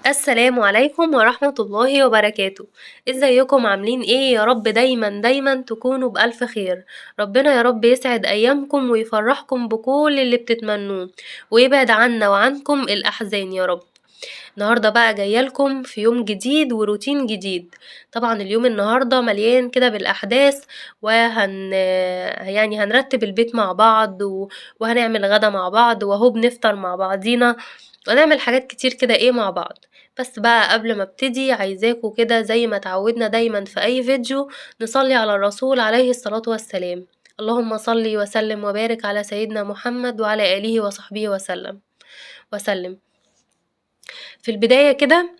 السلام عليكم ورحمة الله وبركاته. ازيكم عاملين ايه؟ يا رب دايما دايما تكونوا بألف خير. ربنا يا رب يسعد ايامكم ويفرحكم بكل اللي بتتمنوه، ويبعد عنا وعنكم الأحزان يا رب. النهاردة بقى جايالكم في يوم جديد وروتين جديد. طبعا اليوم النهاردة مليان كده بالأحداث، يعني هنرتب البيت مع بعض وهنعمل غدا مع بعض، وهو بنفطر مع بعضينا، ونعمل حاجات كتير كده ايه مع بعض. بس بقى قبل ما ابتدي عايزاكوا كده زي ما تعودنا دايما في اي فيديو نصلي على الرسول عليه الصلاة والسلام. اللهم صل وسلم وبارك على سيدنا محمد وعلى آله وصحبه وسلم. في البداية كده،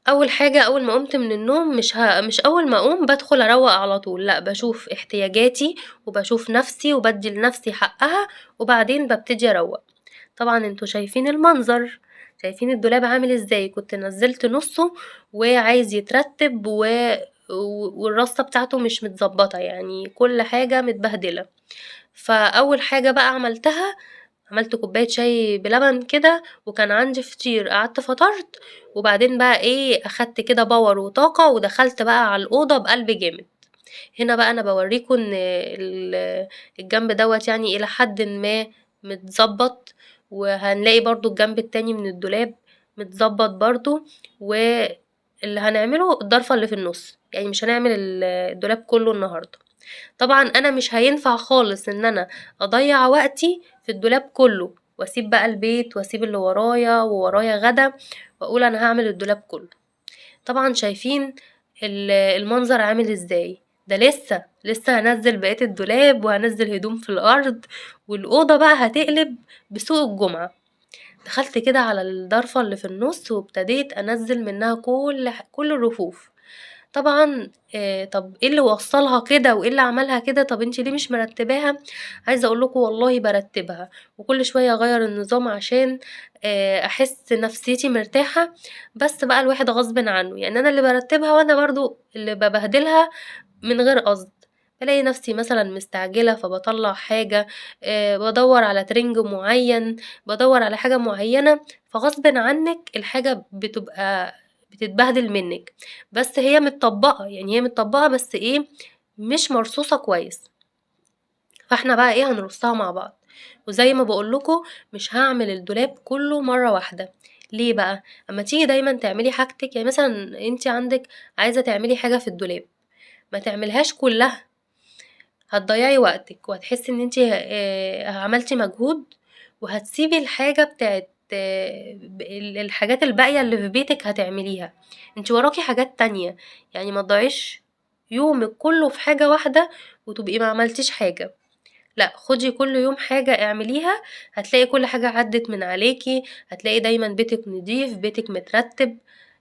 أول حاجة أول ما قمت من النوم مش أول ما أقوم بدخل أروق على طول، لأ، بشوف احتياجاتي وبشوف نفسي وبدي لنفسي حقها، وبعدين ببتدي أروق. طبعا انتوا شايفين المنظر، شايفين الدولاب عامل ازاي، كنت نزلت نصه وعايز يترتب والرصة بتاعته مش متظبطة، يعني كل حاجة متبهدلة. فأول حاجة بقى عملتها، عملت كوباية شاي بلبن كده، وكان عندي فطير قعدت فطرت، وبعدين بقى ايه اخدت كده باور وطاقة ودخلت بقى على الأوضة بقلب جامد. هنا بقى انا بوريكم ان الجنب دوت يعني الى حد ما متظبط، وهنلاقي برضو الجنب التاني من الدولاب متظبط برضو. واللي هنعمله الضرفة اللي في النص، يعني مش هنعمل الدولاب كله النهاردة. طبعا انا مش هينفع خالص ان انا اضيع وقتي في الدولاب كله واسيب بقى البيت واسيب اللي ورايا وورايا غدا واقول انا هعمل الدولاب كله. طبعا شايفين المنظر عامل ازاي. ده لسه هنزل بقية الدولاب وهنزل هدوم في الارض، والأوضة بقى هتقلب بسوق الجمعة. دخلت كده على الضرفة اللي في النص وابتديت انزل منها كل الرفوف. طبعًا طب إيه اللي وصّلها كده وإيه اللي عملها كده، طب أنتِ ليه مش مرتّباها؟ عايزة أقول لكم والله بارتّبها، وكل شوية أغيّر النظام عشان أحس نفسيتي مرتاحة، بس بقى الواحد غصبٍ عنّه، يعني أنا اللي بارتّبها وأنا برضه اللي بابهدلها من غير قصد. بالاقي نفسي مثلًا مستعجلة فباطلّع حاجة، بادوّر على ترنج معيّن، بادوّر على حاجة معيّنة، فغصبٍ عنِّك الحاجة بتتبهدل منِّك. بس هي متطبّقة، يعني هي متطبّقة بس إيه، مش مرصوصة كويس. فإحنا بقى إيه، هنرصها مع بعض. وزي ما باقول لكم مش هاعمل الدولاب كلّه مرّة واحدة. ليه بقى؟ أمّا تيجي دايمًا تعملي حاجتِك، يعني مثلًا أنتِ عندِك عايزة تعملي حاجة في الدولاب، ما تعمليهاش كلّها، هتضيّعي وقتِك وهتحسّي إن أنتِ عملتِ مجهود، وهتسيبي الحاجة بتاعة الحاجات الباقية اللي في بيتِك هتعمليها. أنتِ وراكِ حاجات تانية، يعني ما تضيّعيش يومِك كلّه في حاجة واحدة وتبقي ما عملتيش حاجة. لأ، خدي كل يوم حاجة اعمليها، هتلاقي كل حاجة عدِّت من عليكِ، هتلاقي دايمًا بيتِك نضيف، بيتِك مترتِّب.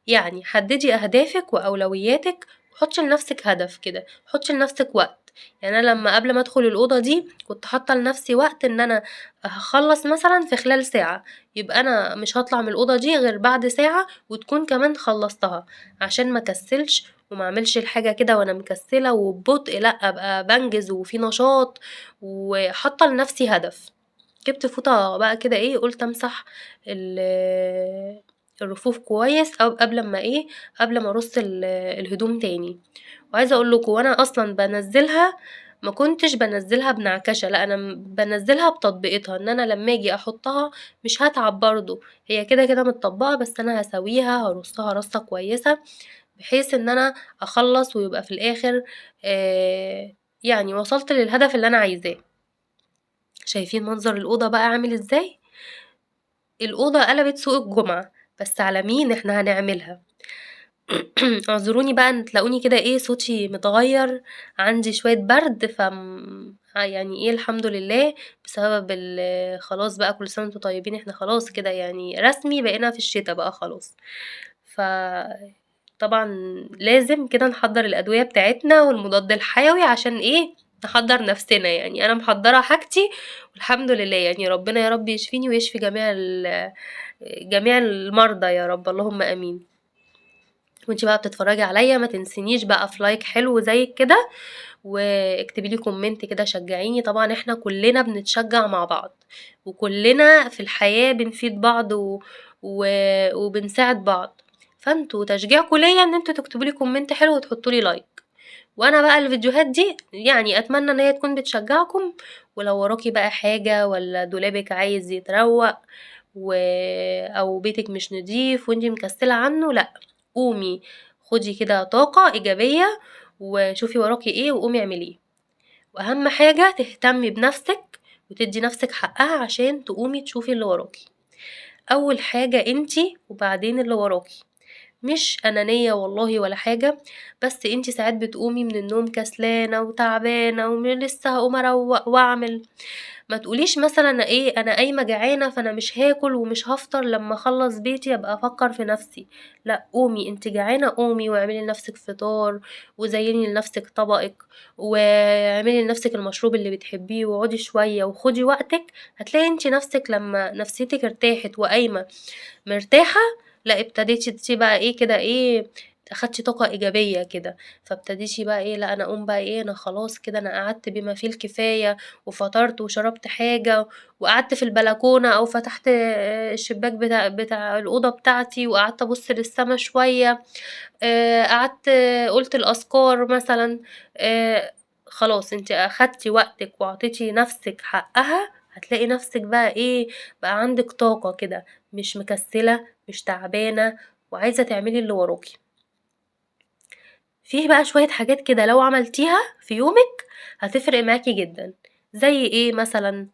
يعني حدّدي أهدافِك وأولوياتِك، وحُطّي لنفسِك هدف كده، حُطّي لنفسِك وقت. يعني أنا لمّا قبل ما أدخل الأوضة دي كنت حاطة لنفسي وقت إن أنا هاخلّص مثلًا في خلال ساعة، يبقى أنا مش هاطلع من الأوضة دي غير بعد ساعة وتكون كمان خلّصتها، عشان ما أكسّلش وما أعملش الحاجة كده وأنا مكسّلة وببطء، لأ، أبقى بانجز وفي نشاط وحاطة لنفسي هدف. جبت فوطة بقى كده إيه، قُلت أمسح الرفوف كويس أو قبل ما أرُص الهدوم تاني. وعايزة أقول لكم وأنا أصلًا بانزّلها ما كنتش بانزّلها بنعكشة، لأ، أنا بانزّلها بتطبيقتها، إن أنا لمّا آجي أحطها مش هاتعب برضه، هي كده متطبقة، بس أنا هاسويها هارُصّها رصّة كويسة، بحيث إن أنا أخلّص ويبقى في الآخر يعني وصلت للهدف اللي أنا عايزاه. شايفين منظر الأوضة بقى عامل إزاي؟ الأوضة قلبت سوق الجمعة، بس على مين إحنا هنعملها. اعذروني بقى إن تلاقوني كده إيه صوتي متغيّر، عندي شوية برد يعني إيه الحمد لله بسبب خلاص بقى كل سنة وأنتم طيبين، إحنا خلاص كده يعني رسمي بقينا في الشتا بقى خلاص. طبعًا لازم كده نحضّر الأدوية بتاعتنا والمضاد الحيوي عشان إيه، نحضّر نفسنا. يعني أنا محضّرة حاجتي والحمد لله، يعني ربنا يا رب يشفيني ويشفي جميع المرضى يا رب، اللهم آمين. وأنتِ بقى بتتفرّجي عليَّ ما تنسينيش بقى في like حلو زيِّك كده، واكتبي لي comment كده شجّعيني. طبعًا إحنا كُلّنا بنتشجّع مع بعض، وكُلّنا في الحياة بنفيد بعض وبنساعد بعض. فانتوا تشجيعكم ليا ان انتوا تكتبوا لي كومنت حلو وتحطوا لي لايك. وانا بقى الفيديوهات دي يعني اتمنى ان هي تكون بتشجعكم. ولو وراكي بقى حاجة ولا دولابك عايز يتروق و... او بيتك مش نضيف وانتي مكسلة عنه، لا، قومي خدي كده طاقة ايجابية وشوفي وراكي ايه وقومي اعمليه. واهم حاجة تهتمي بنفسك وتدي نفسك حقها عشان تقومي تشوفي اللي وراكي. اول حاجة انتي وبعدين اللي وراكي. مش أنانية والله ولا حاجة، بس انتي ساعات بتقومي من النوم كسلانة وتعبانة لسه هقوم اروق واعمل. ما تقوليش مثلا ايه انا قايمة جعانة فانا مش هاكل ومش هفطر لما اخلص بيتي ابقى افكر في نفسي. لا، قومي انتي جعانة، قومي واعملي لنفسك فطار وزيني لنفسك طبقك واعملي لنفسك المشروب اللي بتحبيه واقعدي شوية وخدي وقتك. هتلاقي انتي نفسك لما نفسيتك ارتاحت وقايمة مرتاحة، لأ ابتديتِ بقى إيه كده إيه، أخدتِ طاقة إيجابية كده. فابتديتِ بقى إيه، لأ أنا أقوم بقى إيه، أنا خلاص كده أنا قعدت بما فيه الكفاية وفطرت وشربت حاجة وقعدت في البلكونة أو فتحت الشباك بتاع الأوضة بتاعتي وقعدت أبُص للسما شوية، قعدت قُلت الأذكار مثلًا. آآ خلاص أنتِ أخدتِ وقتِك وأعطيتِ نفسِك حقها، هتلاقي نفسِك بقى إيه، بقى عندِك طاقة كده، مش مكسلة، مش تعبانة، وعايزة تعملي اللي وراكِ. فيه بقى شوية حاجات كده لو عملتيها في يومِك هتفرق معاكِ جدًا. زي إيه مثلًا؟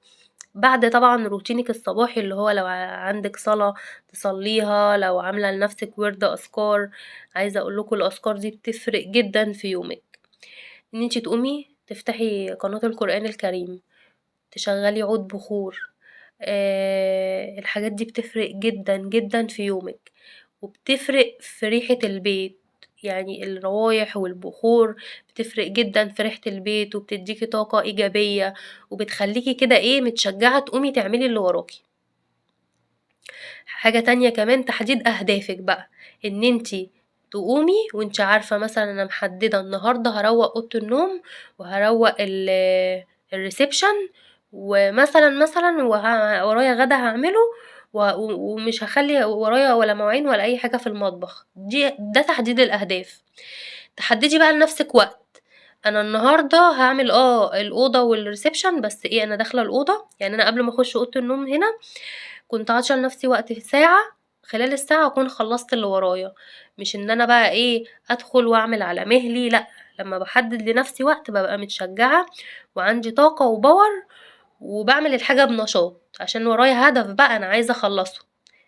بعد طبعًا روتينِك الصباحي اللي هو لو عندِك صلاة تصلّيها، لو عاملة لنفسِك وِرد أذكار. عايزة أقول لكم الأذكار دي بتفرق جدًا في يومِك. إن أنتِ تقومي تفتحي قناة القرآن الكريم، تشغّلي عود بخور. الحاجات دي بتفرق جدًا، جدًا في يومِك، وبتفرق في ريحة البيت. يعني الروايح والبخور بتفرق جدًا في ريحة البيت وبتدّيكِ طاقة إيجابية وبتخلّيكِ كده إيه، متشجعة تقومي تعملي اللي وراكِ. حاجة تانية كمان تحديد أهدافِك بقى. إن أنتِ تقومي وأنتِ عارفة مثلًا أنا محددة النهارده هاروّق أوضة النوم وهاروّق الreception ومثلًا ورايا غدا هاعمله ومش هاخلّي ورايا ولا مواعين ولا أي حاجة في المطبخ. ده تحديد الأهداف. تحددي بقى لنفسِك وقت. أنا النهارده هاعمل الأوضة والreception بس إيه، أنا داخلة الأوضة يعني أنا قبل ما أخش أوضة النوم هنا كنت عاطية لنفسي وقت ساعة، خلال الساعة أكون خلّصت اللي ورايا. مش إن أنا بقى إيه، أدخل وأعمل على مهلي، لأ، لمّا باحدد لنفسي وقت بابقى متشجعة وعندي طاقة وpower وباعمل الحاجة بنشاط، عشان ورايا هدف بقى أنا عايزة أخلّصه.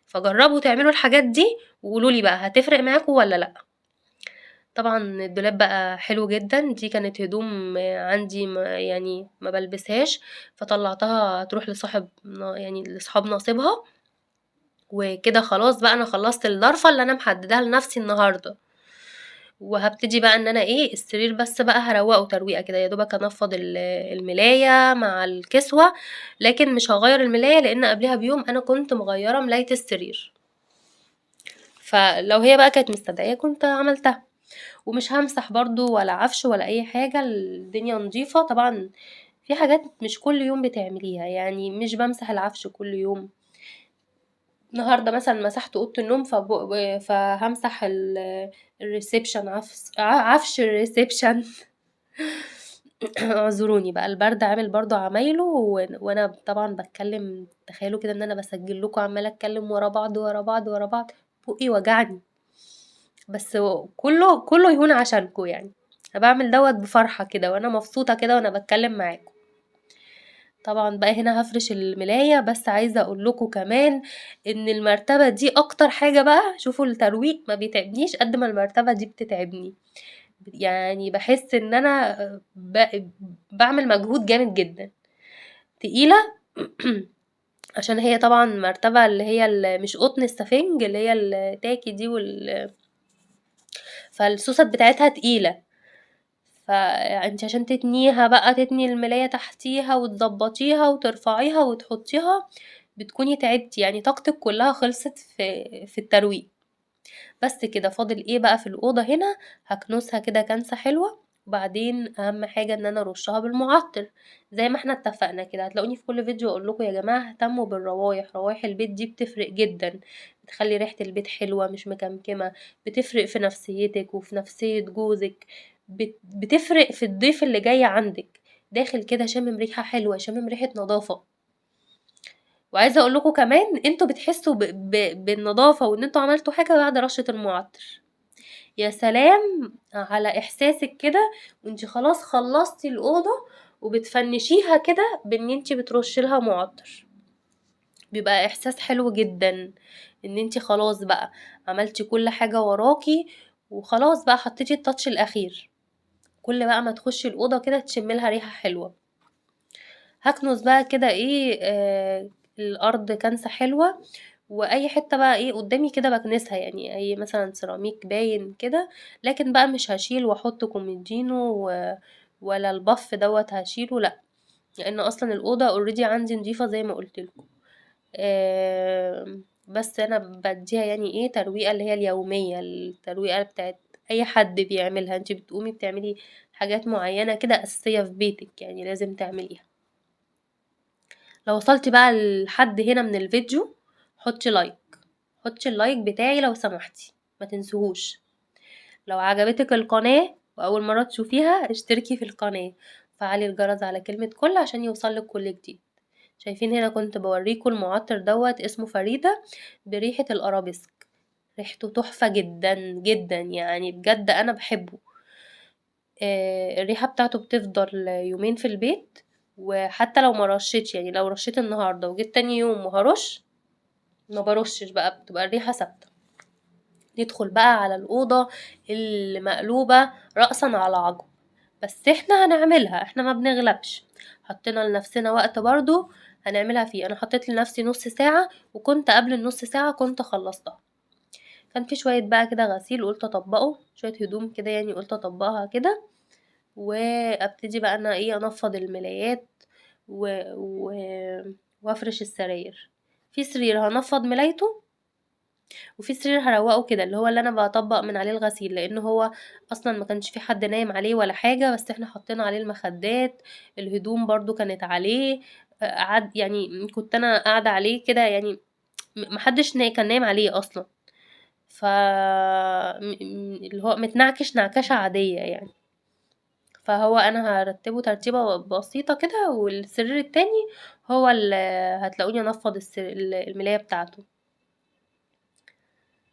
فجرّبوا تعملوا الحاجات دي وقولوا لي بقى هتفرق معاكم والّا لأ. طبعًا الدولاب بقى حلو جدًا، دي كانت هدوم عندي يعني ما بالبسهاش، فطلّعتها تروح لصاحب يعني لصحاب نصيبها. وكده خلاص بقى أنا خلّصت الضرفة اللي أنا محدداها لنفسي النهارده. وهابتدي بقى إن أنا إيه، السرير بس بقى هاروّقه ترويقة كده، يا دوبك أنفّض الملاية مع الكسوة. لكن مش هاغيّر الملاية لإن قبلها بيوم أنا كنت مغيّرة ملاية السرير. فلو هي بقى كانت مستدعية كنت عملتها. ومش هامسح برضه ولا عفش ولا أي حاجة، الدنيا نضيفة. طبعًا في حاجات مش كل يوم بتعمليها، يعني مش بامسح العفش كل يوم. النهارده مثلًا مسحت أوضة النوم فهامسح الreception عفش الreception. اعذروني بقى البرد عامل برضه عمايله وأنا طبعًا باتكلم. تخيلوا كده إن أنا باسجل لكم عمّالة أتكلم ورا بعض، ورا بعض، ورا بعض، بُقّي وجعني. بس كله يهون عشانكم يعني. أنا باعمل دوّة بفرحة كده وأنا مبسوطة كده وأنا باتكلم معاكم. طبعًا بقى هنا هافرش الملاية، بس عايزة أقول لكم كمان إن المرتبة دي أكتر حاجة بقى شوفوا الترويق ما بيتعبنيش قد ما المرتبة دي بتتعبني. يعني باحس إن أنا باعمل مجهود جامد جدًا. تقيلة عشان هي طبعًا مرتبة اللي هي مش قطن السفنج اللي هي التاكي دي فالسوست بتاعتها تقيلة. فأنتِ عشان تتنيها بقى تتني الملاية تحتيها وتضبّطيها وترفعيها وتحطيها، بتكوني تعبتِ، يعني طاقتِك كلّها خلصت في الترويق. بس كده فاضل إيه بقى في الأوضة هنا، هاكنسها كده كنسة حلوة. وبعدين أهم حاجة إن أنا أرشّها بالمُعطِّر زي ما إحنا اتفقنا كده. هتلاقوني في كل فيديو أقول لكم يا جماعة اهتموا بالروايح، روايح البيت دي بتفرق جدًا، تخلّي ريحة البيت حلوة مش مكمكمة، بتفرق في نفسيتِك وفي نفسية جوزِك، بتفرق في الضيف اللي جاي عندِك، داخل كده شامم ريحة حلوة، شامم ريحة نضافة. وعايزة أقول لكم كمان أنتم بتحسّوا بالنضافة وإن أنتم عملتوا حاجة بعد رشة المُعطِّر. يا سلام على إحساسِك كده وأنتِ خلاص خلّصتِ الأوضة وبتفنّشيها كده بإن أنتِ بترُشّي لها مُعطِّر. بيبقى إحساس حلو جدًا إن أنتِ خلاص بقى عملتِ كل حاجة وراكِ وخلاص بقى حطّيتِ الtouch الأخير. كل بقى ما تخشّي الأوضة كده تشمّي لها ريحة حلوة. هاكنُس بقى كده إيه الأرض كنسة حلوة وأي حتّة بقى إيه قدّامي كده باكنسها، يعني أي مثلًا سيراميك باين كده، لكن بقى مش هاشيل وأحط كوميدينو ولا الباف دوّة هاشيله لأ، لإن أصلًا الأوضة already عندي نضيفة زي ما قُلت لكم. بس أنا بادّيها يعني إيه ترويقة اللي هي اليومية، الترويقة بتاعة أي حد بيعملها، أنتِ بتقومي بتعملي حاجات معيّنة كده أساسية في بيتِك، يعني لازم تعمليها. لو وصلتِ بقى لحد هنا من الفيديو حطّي لايك، حطّي اللايك بتاعي لو سمحتِ، ما تنسيهوش. لو عجبتِك القناة وأول مرّة تشوفيها اشتركي في القناة، وفعّلي الجرس على كلمة كل عشان يوصل لِك كل جديد. شايفين هنا كنت باورّيكم المُعطِّر دوّة اسمه فريدة بريحة الأرابيسك، ريحته تحفة جدًا، جدًا، يعني بجد أنا باحبه. الريحة بتاعته بتفضل يومين في البيت، وحتى لو ما رشيتش يعني لو رشيت النهارده وجيت تاني يوم وهارُش ما بارُشش بقى بتبقى الريحة ثابتة. ندخل بقى على الأوضة اللي مقلوبة رأسًا على عقب، بس إحنا هنعملها، إحنا ما بنغلبش، حطينا لنفسنا وقت برضه هنعملها فيه. أنا حطيت لنفسي نُص ساعة وكنت قبل النُص ساعة كنت خلّصتها. كان في شوية بقى كده غسيل قُلت أطبّقه، شوية هدوم كده يعني قُلت أطبّقها كده، وأبتدي بقى أنا إيه أنفّض الملايات و و وأفرش السراير. في سرير هانفّض ملايته وفي سرير هاروّقه كده، اللي هو اللي أنا باطبّق من عليه الغسيل، لإن هو أصلًا ما كانش في حد نايم عليه ولا حاجة، بس إحنا حطينا عليه المخدات، الهدوم برضه كانت عليه، يعني كنت أنا قاعدة عليه كده يعني ما حدش كان نايم عليه أصلًا، ف اللي هو متنعكش نعكشة عادية يعني. فهو أنا هارتّبه ترتيبة بسيطة كده، والسرير التاني هو هتلاقوني أنفّض الملاية بتاعته.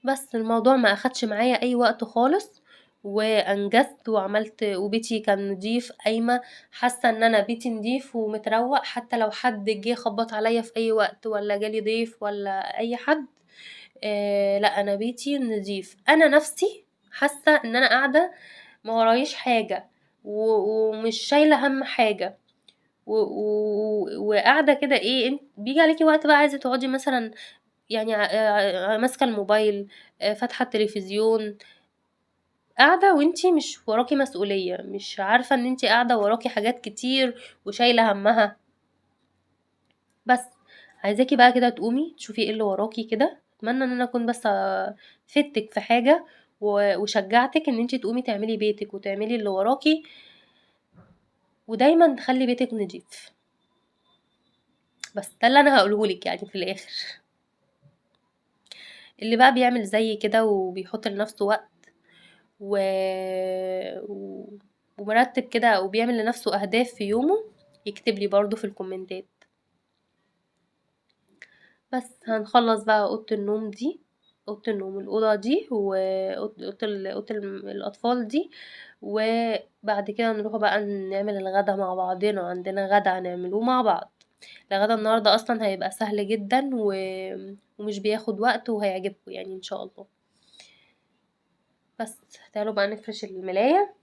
بس الموضوع ما أخدش معايا أي وقت خالص، وأنجزت وعملت وبيتي كان نضيف، قايمة حاسة إن أنا بيتي نضيف ومتروّق، حتى لو حد جه خبّط عليَّ في أي وقت والّا جالي ضيف والّا أي حد لأ أنا بيتي نضيف. أنا نَفْسي حاسة إن أنا قاعدة ما وراييش حاجة ومش شايلة هَم حاجة. وقاعدة كده إيه بييجي عليكِ وقت بقى عايزة تقعدي مثلًا يعني ماسكة الموبايل، فاتحة التلفزيون، قاعدة وأنتِ مش وراكِ مسؤولية، مش عارفة إن أنتِ قاعدة وراكِ حاجات كتير وشايلة هَمّها. بس عايزاكِ بقى كده تقومي تشوفي إيه اللي وراكِ كده، أتمنى إن أنا أكون بس فدتِك في حاجة وشجعتِك إن أنتِ تقومي تعملي بيتِك وتعملي اللي وراكِ، ودايمًا تخلّي بيتِك نضيف. بس ده اللي أنا هاقوله لِك يعني في الآخر. اللي بقى بيعمل زيي كده وبيحط لنفسه وقت و و ومرتّب كده وبيعمل لنفسه أهداف في يومه، يكتب لي برضه في الكومنتات. بس هنخلّص بقى أوضة النوم دي، أوضة النوم الأوضة دي أوضة الأطفال دي، وبعد كده نروح بقى نعمل الغدا مع بعضنا، عندنا غدا هنعملوه مع بعض. الغدا النهارده أصلًا هيبقى سهل جدًا ومش بياخد وقت وهيعجبكم يعني إن شاء الله. بس تعالوا بقى نفرش الملاية.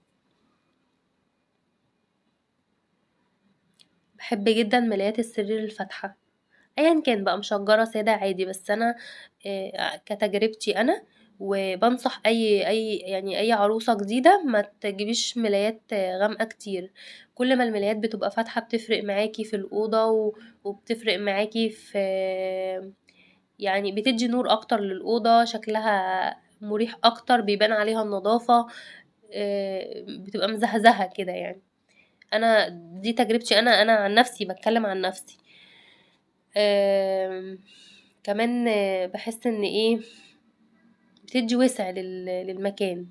باحب جدًا ملايات السرير الفاتحة، أيًا كان بقى مشجّرة سادة عادي، بس أنا كتجربتي أنا وبانصح يعني أي عروسة جديدة ما تجيبيش ملايات غامقة كتير، كل ما الملايات بتبقى فاتحة بتفرق معاكِ في الأوضة وبتفرق معاكِ في يعني بتدّي نور أكتر للأوضة، شكلها مُريح أكتر، بيبان عليها النضافة، بتبقى مزهزهة كده يعني. دي تجربتي أنا عن نفسي باتكلم عن نفسي. آمم كمان باحس إن إيه، بتدّي وسع للمكان.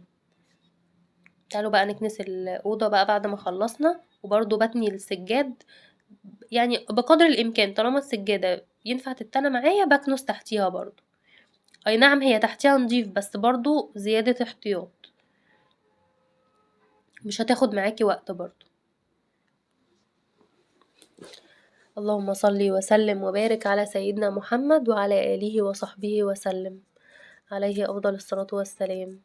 تعالوا بقى نكنس الأوضة بقى بعد ما خلّصنا، وبرضه باتني السجاد يعني بقدر الإمكان، طالما السجادة ينفع تتّنى معايا باكنس تحتيها برضه. أي نعم هي تحتيها نضيف بس برضه زيادة احتياط، مش هتاخد معاكِ وقت برضه. اللهم صل وسلم وبارك على سيدنا محمد وعلى آله وصحبه وسلم، عليه أفضل الصلاة والسلام.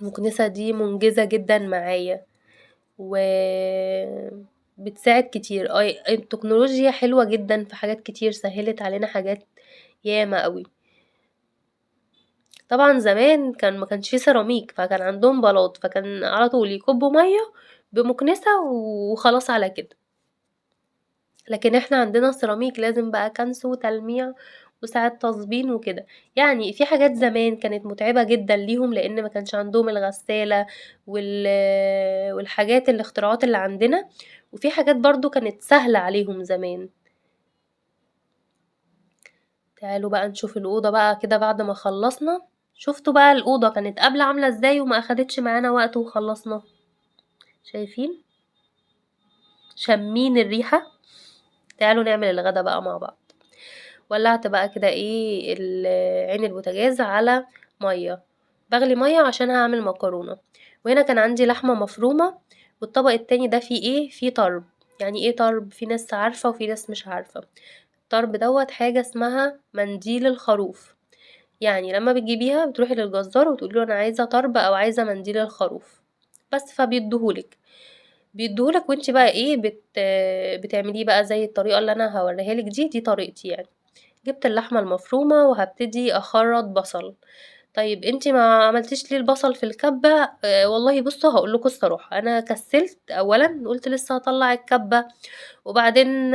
المكنسة دي منجزة جدًا معايا، بتساعد كتير. التكنولوجيا حلوة جدًا في حاجات كتير، سهّلت علينا حاجات ياما أوي. طبعًا زمان ما كانش في سيراميك، فكان عندهم بلاط، فكان على طول يكبّوا مَيّة بمكنسة وخلاص على كده. لكن إحنا عندنا سيراميك لازم بقى كنس وتلميع وساعات تصبين وكده. يعني في حاجات زمان كانت متعبة جدًا ليهم لإن ما كانش عندهم الغسالة والحاجات الاختراعات اللي عندنا، وفي حاجات برضه كانت سهلة عليهم زمان. تعالوا بقى نشوف الأوضة بقى كده بعد ما خلّصنا. شُفتوا بقى الأوضة كانت قبل عاملة إزاي وما أخدتش معانا وقت وخلّصنا، شايفين؟ شامين الريحة؟ تعالوا نعمل الغدا بقى مع بعض. ولعت بقى كده إيه عين البوتاجاز على مَيّة، باغلي مَيّة عشان هاعمل مكرونة، وهنا كان عندي لحمة مفرومة، والطبق التاني ده فيه إيه، فيه طرب. يعني إيه طرب؟ في ناس عارفة وفي ناس مش عارفة. الطرب دوّة حاجة اسمها منديل الخروف، يعني لمّا بتجيبيها بتروحي للجزار وتقولي له أنا عايزة طرب أو عايزة منديل الخروف، بس فبيدّيه لِك. وأنتِ بقى إيه بتعمليه بقى زي الطريقة اللي أنا هاوريها لِك دي طريقتي يعني. جبت اللحمة المفرومة وهابتدي أخرّط بصل. طيب أنتِ ما عملتيش ليه البصل في الكبة؟ والله بُصّوا هاقول لكم الصراحة، أنا كسّلت أولًا، قُلت لسه هاطلّع الكبة وبعدين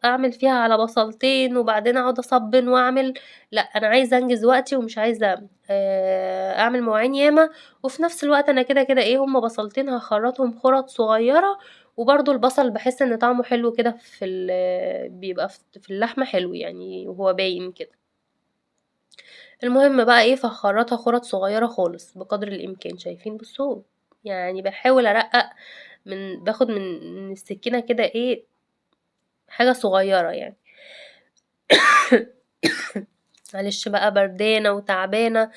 أعمل فيها على بصلتين وبعدين أقعد أصبّن وأعمل. لأ، أنا عايزة أنجز وقتي ومش عايزة أعمل مواعين ياما، وفي نفس الوقت أنا كده إيه هُم بصلتين هاخرّطهم خُرَط صغيّرة، وبرضه البصل باحس إن طعمه حلو كده بيبقى في اللحمة حلو يعني وهو باين كده. المهم بقى إيه، فهاخرّطها خُرَط صغيّرة خالص بقدر الإمكان، شايفين بُصّوا، يعني باحاول أرقّق باخد من السكينة كده إيه، حاجة صغيّرة يعني. معلش بقى بردانة وتعبانة،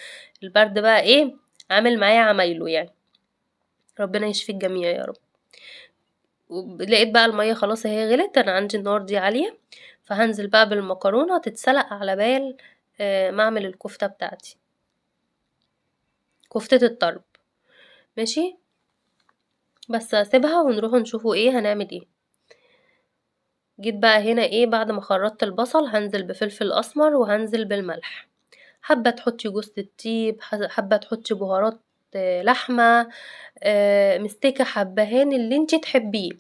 البرد بقى إيه، عامل معايا عمايله يعني، ربنا يشفي الجميع يا رب. لقيت بقى المَيّة خلاص أهي غليت، أنا عندي النار دي عالية، فهانزل بقى بالمكرونة تتسلق على بال ما أعمل الكفتة بتاعتي، كفتة الطرب، ماشي، بس هاسيبها ونروحوا نشوفوا إيه هنعمل إيه. جيت بقى هنا إيه، بعد ما خرّطت البصل هانزل بفلفل أسمر وهانزل بالملح، حابة تحطّي جوزة الطيب، حابة تحطّي بهارات لحمة، مستكة، حبّهان، اللي أنتِ تحبّيه.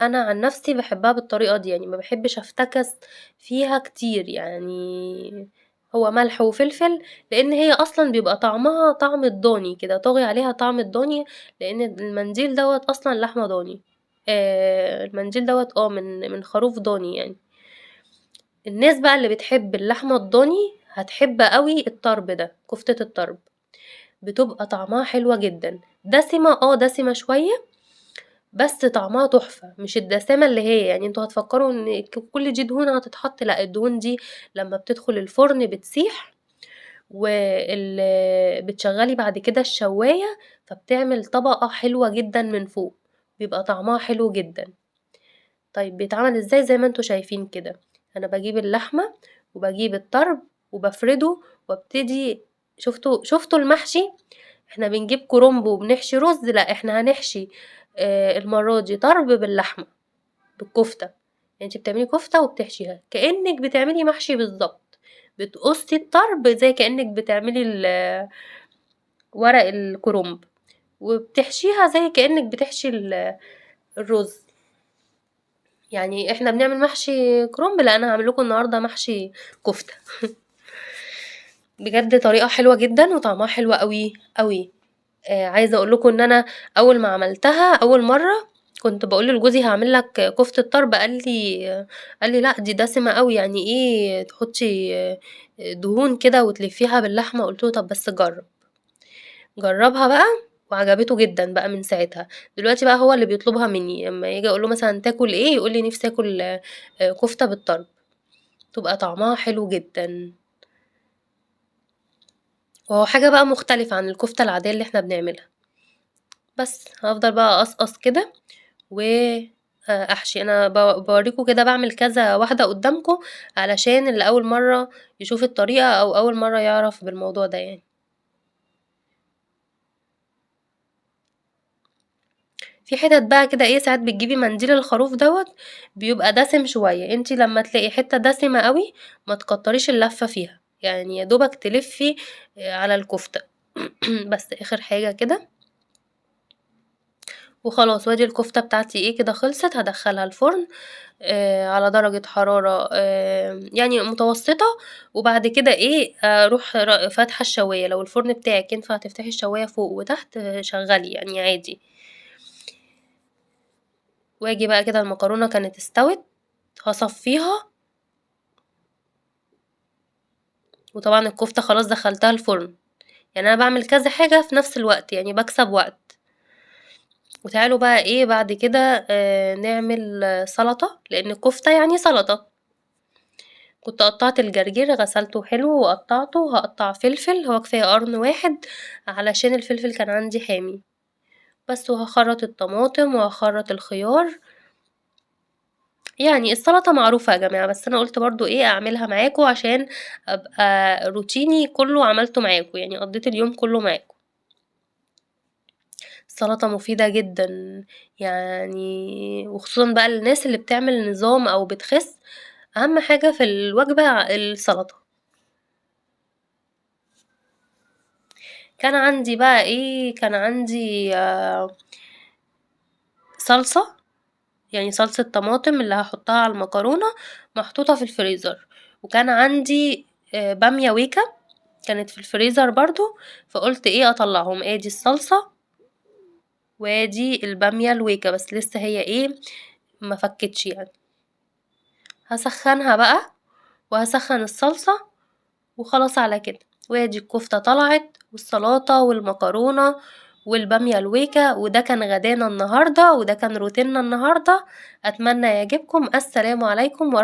أنا عن نفسي باحبها بالطريقة دي، يعني ما باحبش أفتكس فيها كتير، يعني هو ملح وفلفل، لإن هي أصلًا بيبقى طعمها طعم الضاني كده، طاغي عليها طعم الضاني، لإن المنديل دوّة أصلًا لحمة ضاني. المنديل دوّة من خروف ضاني يعني. الناس بقى اللي بتحب اللحمة الضاني هتحب أوي الطرب ده، كفتة الطرب، بتبقى طعمها حلوة جدًا، دسمة دسمة شوية، بس طعمها تحفة، مش الدسامة اللي هي يعني أنتم هتفكّروا إن كل دي دهون هتتحط، لأ الدهون دي لمّا بتدخل الفرن بتسيح، بتشغّلي بعد كده الشواية، فبتعمل طبقة حلوة جدًا من فوق، بيبقى طعمها حلو جدًا. طيب بيتعمل إزاي؟ زي ما أنتم شايفين كده، أنا باجيب اللحمة وباجيب الطرب وبافرده وابتدي. شُفتوا المحشي؟ إحنا بنجيب كرنب وبنحشي رُز، لأ إحنا هنحشي المرّة دي طرب باللحمة، بالكفتة، يعني أنتِ بتعملي كفتة وبتحشيها، كإنِّك بتعملي محشي بالضبط، بتقصّي الطرب زي كإنِّك بتعملي ورق الكرنب، وبتحشيها زي كإنِّك بتحشي الرز. يعني إحنا بنعمل محشي كرنب، لأ أنا هاعمل لكم النهارده محشي كفتة. بجد طريقة حلوة جدًا وطعمها حلو أوي، أوي. عايزة أقول لكم إن أنا أول ما عملتها أول مرّة كنت باقول لجوزي هاعمل لك كفتة طرب، قال لي: "لأ دي دسمة أوي، يعني إيه تحطّي دهون كده وتلفّيها باللحمة؟" قُلت له: "طب بس جرّب." جرّبها بقى وعجبته جدًا بقى من ساعتها. دلوقتي بقى هو اللي بيطلبها منّي، أمّا آجي أقول له مثلًا تاكل إيه؟ يقول لي: "نِفْسي آكل كفتة بالطرب." تبقى طعمها حلو جدًا. وهو حاجة بقى مختلفة عن الكفتة العادية اللي إحنا بنعملها. بس هافضل بقى أقصقص كده و أحشي. أنا باورّيكم كده باعمل كذا واحدة قدّامكم علشان اللي أول مرّة يشوف الطريقة أو أول مرّة يعرف بالموضوع ده يعني. في حتت بقى كده إيه، ساعات بتجيبي منديل الخروف دوّة بيبقى دسم شوية، أنتِ لمّا تلاقي حتة دسمة أوي ما تكتّريش اللفة فيها، يعني يا دوبك تلفّي على الكفتة بس آخر حاجة كده وخلاص. وأدي الكفتة بتاعتي إيه كده خلصت، هادخّلها الفرن على درجة حرارة يعني متوسطة، وبعد كده إيه، أروح فاتحة الشواية. لو الفرن بتاعِك ينفع تفتحي الشواية فوق وتحت شغّلي يعني عادي. وآجي بقى كده المكرونة كانت استوت، هاصفّيها وطبعًا الكفتة خلاص دخّلتها الفرن. يعني أنا باعمل كذا حاجة في نفس الوقت، يعني باكسب وقت. وتعالوا بقى إيه بعد كده نعمل سلطة، لإن الكفتة يعني سلطة. كنت قطّعت الجرجير غسلته حلو وقطّعته، هاقطّع فلفل، هو كفاية قرن واحد علشان الفلفل كان عندي حامي. بس وهاخرّط الطماطم وهاخرّط الخيار. يعني السلطة معروفة يا جماعة، بس أنا قُلت برضه إيه أعملها معاكم عشان أبقى روتيني كلّه عملته معاكم، يعني قضّيت اليوم كلّه معاكم. السلطة مفيدة جدًا، يعني وخصوصًا بقى للناس اللي بتعمل نظام أو بتخِس، أهم حاجة في الوجبة السلطة. كان عندي بقى إيه، كان عندي صلصة، يعني صلصة طماطم اللي هاحطها على المكرونة محطوطة في الفريزر، وكان عندي بامية ويكا كانت في الفريزر برضه، فقُلت إيه أطلّعهم. آدي الصلصة وآدي البامية الويكا، بس لسه هي إيه ما فكِّتش يعني. هاسخّنها بقى وهاسخّن الصلصة وخلاص على كده. وآدي الكفتة طلعت والسلطة والمكرونة والبامية الويكا، وده كان غدانا النهارده، وده كان روتيننا النهارده. أتمنى يعجبكم. السلام عليكم